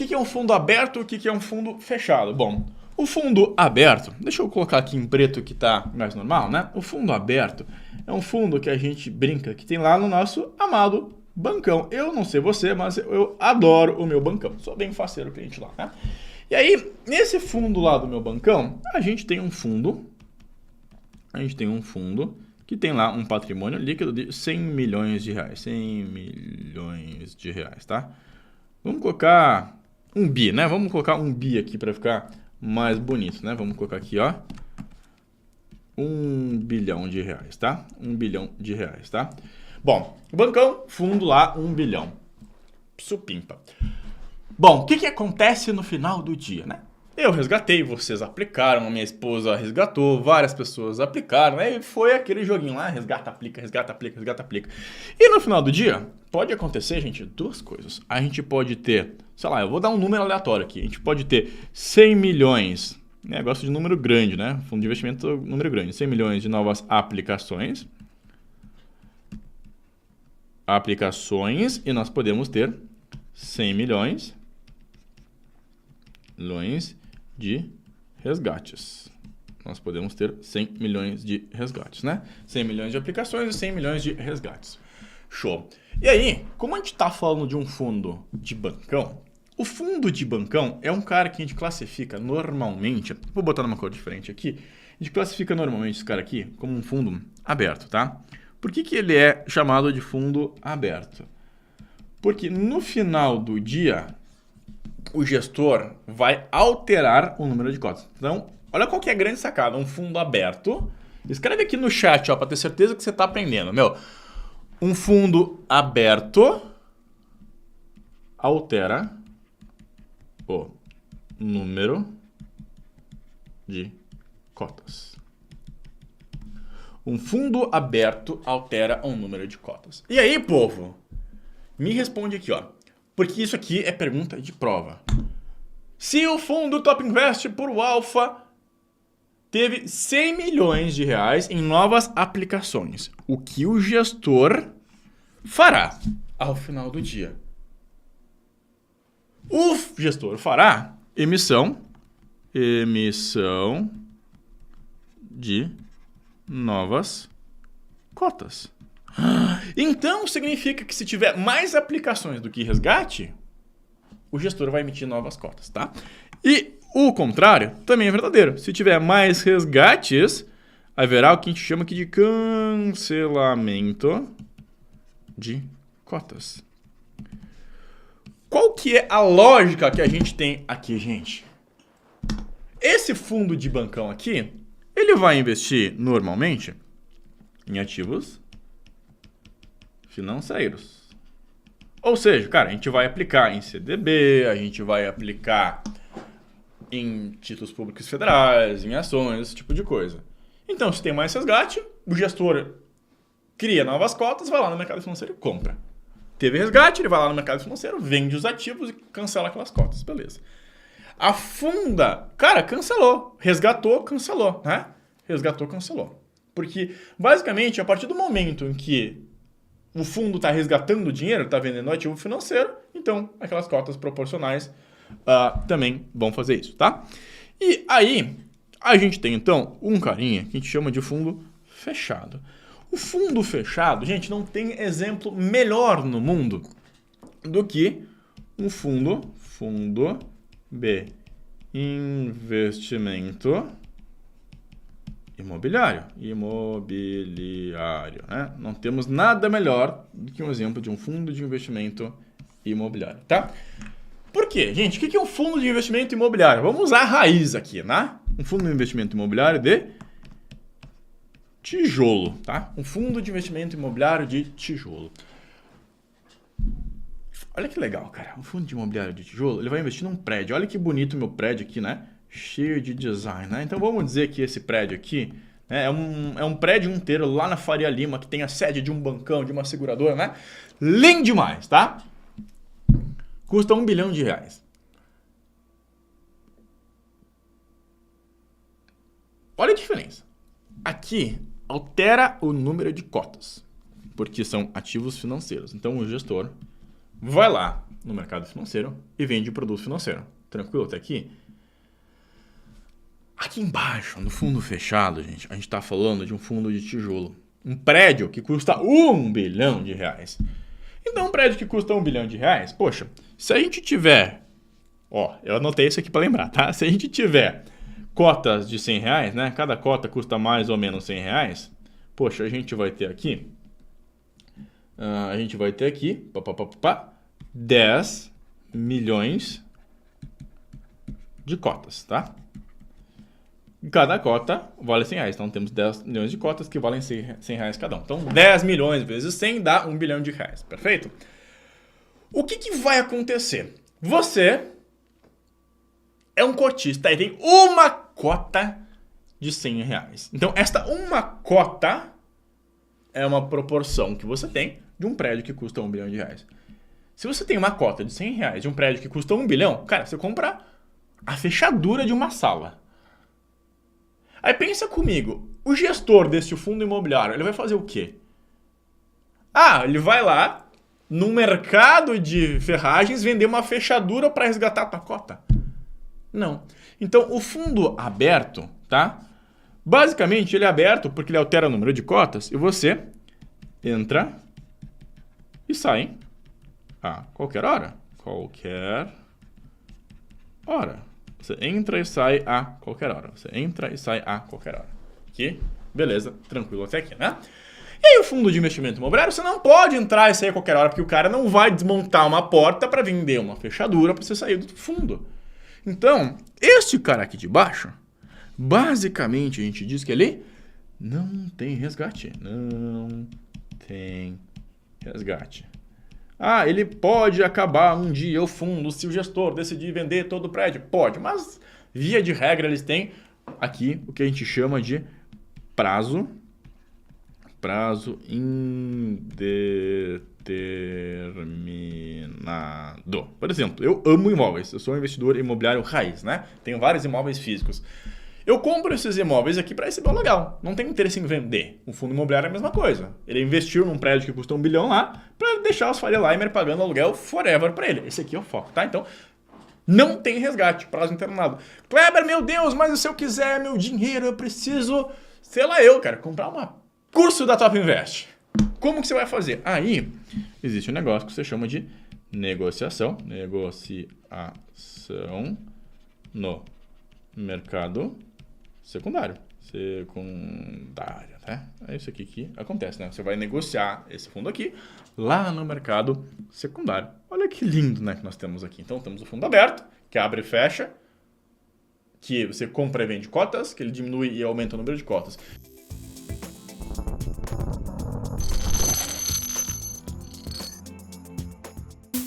que é um fundo aberto e o que é um fundo fechado? Bom, o fundo aberto, deixa eu colocar aqui em preto que tá mais normal, né? O fundo aberto é um fundo que a gente brinca, que tem lá no nosso amado bancão. Eu não sei você, mas eu adoro o meu bancão. Sou bem faceiro cliente lá, né? E aí, nesse fundo lá do meu bancão, a gente tem um fundo que tem lá um patrimônio líquido de 100 milhões de reais. 100 milhões de reais, tá? Vamos colocar um bi, né? Vamos colocar um bi aqui para ficar mais bonito, né? Vamos colocar aqui, ó. 1 bilhão de reais, tá? 1 bilhão de reais, tá? Bom, bancão, fundo lá, 1 bilhão. Supimpa. Bom, o que acontece no final do dia, né? Eu resgatei, vocês aplicaram, a minha esposa resgatou, várias pessoas aplicaram, né? E foi aquele joguinho lá, resgata, aplica, resgata, aplica, resgata, aplica. E no final do dia, pode acontecer, gente, duas coisas. A gente pode ter, sei lá, eu vou dar um número aleatório aqui. A gente pode ter 100 milhões, né? Gosto de número grande, né? Fundo de investimento, número grande. 100 milhões de novas aplicações. E nós podemos ter 100 milhões de resgates. Nós podemos ter 100 milhões de resgates, né? 100 milhões de aplicações e 100 milhões de resgates. Show. E aí, como a gente está falando de um fundo de bancão, o fundo de bancão é um cara que a gente classifica normalmente, vou botar numa cor diferente aqui, a gente classifica normalmente esse cara aqui como um fundo aberto, tá? Por que ele é chamado de fundo aberto? Porque no final do dia, o gestor vai alterar o número de cotas. Então, olha qual que é a grande sacada. Um fundo aberto. Escreve aqui no chat, ó, para ter certeza que você está aprendendo. Um fundo aberto altera o número de cotas. Um fundo aberto altera o número de cotas. E aí, povo? Me responde aqui, ó. Porque isso aqui é pergunta de prova. Se o fundo Top Invest por Alpha teve 100 milhões de reais em novas aplicações, o que o gestor fará ao final do dia? O gestor fará emissão de novas cotas. Então, significa que se tiver mais aplicações do que resgate, o gestor vai emitir novas cotas, tá? E o contrário também é verdadeiro. Se tiver mais resgates, haverá o que a gente chama aqui de cancelamento de cotas. Qual que é a lógica que a gente tem aqui, gente? Esse fundo de bancão aqui, ele vai investir normalmente em ativos financeiros. Ou seja, cara, a gente vai aplicar em CDB, a gente vai aplicar em títulos públicos federais, em ações, esse tipo de coisa. Então, se tem mais resgate, o gestor cria novas cotas, vai lá no mercado financeiro e compra. Teve resgate, ele vai lá no mercado financeiro, vende os ativos e cancela aquelas cotas. Beleza. A funda, cara, cancelou. Resgatou, cancelou, né? Resgatou, cancelou. Porque, basicamente, a partir do momento em que o fundo está resgatando o dinheiro, está vendendo ativo financeiro, então aquelas cotas proporcionais também vão fazer isso, tá? E aí, a gente tem então um carinha que a gente chama de fundo fechado. O fundo fechado, gente, não tem exemplo melhor no mundo do que um fundo de investimento imobiliário, né? Não temos nada melhor do que um exemplo de um fundo de investimento imobiliário, tá? Por quê, gente? O que é um fundo de investimento imobiliário? Vamos usar a raiz aqui, né? Um fundo de investimento imobiliário de tijolo, tá? Um fundo de investimento imobiliário de tijolo. Olha que legal, cara. Um fundo de imobiliário de tijolo, ele vai investir num prédio. Olha que bonito o meu prédio aqui, né? Cheio de design, né? Então vamos dizer que esse prédio aqui, né, é um prédio inteiro lá na Faria Lima, que tem a sede de um bancão, de uma seguradora, né? Lindo demais, tá? Custa 1 bilhão de reais. Olha a diferença. Aqui altera o número de cotas, porque são ativos financeiros. Então o gestor vai lá no mercado financeiro e vende produto financeiro. Tranquilo até aqui? Aqui embaixo, no fundo fechado, gente, a gente está falando de um fundo de tijolo. Um prédio que custa R$1 bilhão. Então, um prédio que custa R$1 bilhão, poxa, se a gente tiver... Ó, eu anotei isso aqui para lembrar, tá? Se a gente tiver cotas de R$100, né? Cada cota custa mais ou menos R$100. Poxa, a gente vai ter aqui... 10 milhões de cotas, tá? Cada cota vale R$100. Então, temos 10 milhões de cotas que valem R$100 cada um. Então, 10 milhões vezes 100 dá R$1 bilhão. Perfeito? O que vai acontecer? Você é um cotista e tem uma cota de R$100. Então, esta uma cota é uma proporção que você tem de um prédio que custa R$1 bilhão. Se você tem uma cota de R$100 de um prédio que custa R$1 bilhão, cara, você compra a fechadura de uma sala. Aí pensa comigo, o gestor desse fundo imobiliário, ele vai fazer o quê? Ele vai lá no mercado de ferragens vender uma fechadura para resgatar a tua cota? Não. Então, o fundo aberto, tá? Basicamente, ele é aberto porque ele altera o número de cotas e você entra e sai a qualquer hora. Você entra e sai a qualquer hora. Aqui, beleza, tranquilo até aqui, né? E aí o fundo de investimento imobiliário, você não pode entrar e sair a qualquer hora, porque o cara não vai desmontar uma porta para vender uma fechadura para você sair do fundo. Então, este cara aqui de baixo, basicamente a gente diz que ele não tem resgate. Ele pode acabar um dia o fundo se o gestor decidir vender todo o prédio. Pode, mas via de regra eles têm aqui o que a gente chama de prazo indeterminado. Por exemplo, eu amo imóveis, eu sou um investidor imobiliário raiz, né? Tenho vários imóveis físicos. Eu compro esses imóveis aqui para receber o aluguel. Não tenho interesse em vender. O fundo imobiliário é a mesma coisa. Ele investiu num prédio que custa R$1 bilhão lá para deixar os Faria Limer pagando aluguel forever para ele. Esse aqui é o foco, tá? Então, não tem resgate, prazo indeterminado. Kleber, meu Deus, mas se eu quiser meu dinheiro, eu preciso, comprar um curso da Top Invest. Como que você vai fazer? Aí, existe um negócio que você chama de negociação no mercado secundário, né? É isso aqui que acontece, né? Você vai negociar esse fundo aqui lá no mercado secundário. Olha que lindo, né, que nós temos aqui. Então, temos o fundo aberto, que abre e fecha, que você compra e vende cotas, que ele diminui e aumenta o número de cotas.